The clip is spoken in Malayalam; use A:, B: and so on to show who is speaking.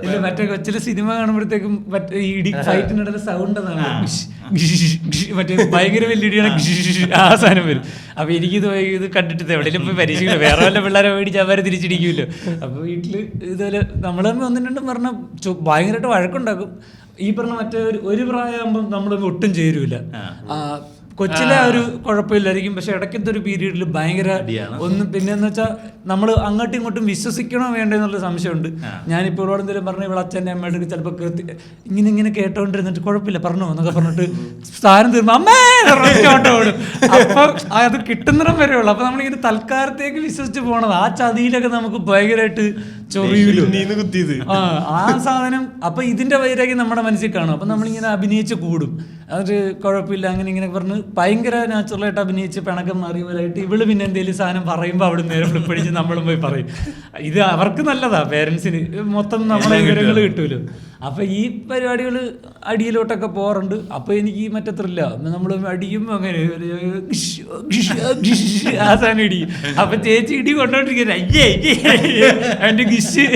A: ഇല്ല മറ്റേ കൊച്ചിലെ സിനിമ കാണുമ്പോഴത്തേക്കും മറ്റേ ഇടി ഫൈറ്റിനിടയിൽ സൗണ്ട് എന്നാണ് മറ്റേ ഭയങ്കര വലിയ ഇടിയാണ് ആ സാധനം വരും. അപ്പൊ ഇത് കണ്ടിട്ട് എവിടെയെങ്കിലും പോയി പരീക്ഷിക്കില്ല, വേറെ വല്ല പിള്ളേരെ മേടിച്ച് അവരെ തിരിച്ചിടിക്കുമല്ലോ. അപ്പൊ വീട്ടില് ഇതുപോലെ നമ്മൾ തമ്മിൽ ഒന്നും രണ്ടും പറഞ്ഞ ഭയങ്കരമായിട്ട് വഴക്കുണ്ടാക്കും. ഈ പറഞ്ഞ മറ്റേ ഒരു പ്രായമാകുമ്പോൾ നമ്മളൊന്നും ഒട്ടും ചേരൂല. കൊച്ചിലെ ഒരു കുഴപ്പമില്ലായിരിക്കും, പക്ഷെ ഇടയ്ക്കത്തെ ഒരു പീരീഡിൽ ഭയങ്കര ഒന്ന്. പിന്നെന്ന് വെച്ചാൽ നമ്മൾ അങ്ങോട്ടും ഇങ്ങോട്ടും വിശ്വസിക്കണോ വേണ്ടെന്നുള്ള സംശയമുണ്ട്. ഞാനിപ്പോൾ ഇവിടെ എന്തെങ്കിലും പറഞ്ഞ ഇവിടെ അച്ഛൻ്റെ അമ്മയുടെ ചിലപ്പോൾ ഇങ്ങനെ കേട്ടോണ്ടിരുന്നിട്ട് കുഴപ്പമില്ല പറഞ്ഞോ എന്നൊക്കെ പറഞ്ഞിട്ട് സ്ഥാനം തീർന്നു അമ്മേ ഓടും. അപ്പൊ അത് കിട്ടുന്നിടം വരെ ഉള്ളു. അപ്പൊ നമ്മളിങ്ങനെ തൽക്കാലത്തേക്ക് വിശ്വസിച്ച് പോണത് ആ ചതിയിലൊക്കെ നമുക്ക് ഭയങ്കരമായിട്ട് ചൊറിയൂലോ ആ സാധനം. അപ്പൊ ഇതിന്റെ വൈരാഗ്യം നമ്മുടെ മനസ്സിൽ കാണും. അപ്പൊ നമ്മളിങ്ങനെ അഭിനയിച്ച് കൂടും, അത് കുഴപ്പമില്ല അങ്ങനെ ഇങ്ങനെ പറഞ്ഞ് ഭയങ്കര നാച്ചുറലായിട്ട് അഭിനയിച്ച് പിണക്കം മാറിയ പോലായിട്ട് ഇവള് പിന്നെ എന്തെങ്കിലും സാധനം പറയുമ്പോൾ അവിടെ നേരെ ഫ്ലിപ്പടിച്ച് നമ്മളും പോയി പറയും. ഇത് അവർക്ക് നല്ലതാ, പേരൻസിന് മൊത്തം നമ്മളെ വിവരങ്ങൾ കിട്ടൂലോ. അപ്പൊ ഈ പരിപാടികൾ അടിയിലോട്ടൊക്കെ പോകാറുണ്ട്. അപ്പൊ എനിക്ക് മറ്റേ ത്രില്ല, നമ്മൾ അടിയുമ്പോ അങ്ങനെ ആ സാധനം ഇടിക്കും. അപ്പൊ ചേച്ചി ഇടി കൊണ്ടോണ്ടിരിക്കുന്നത് അയ്യേ എന്റെ ഗിഷ്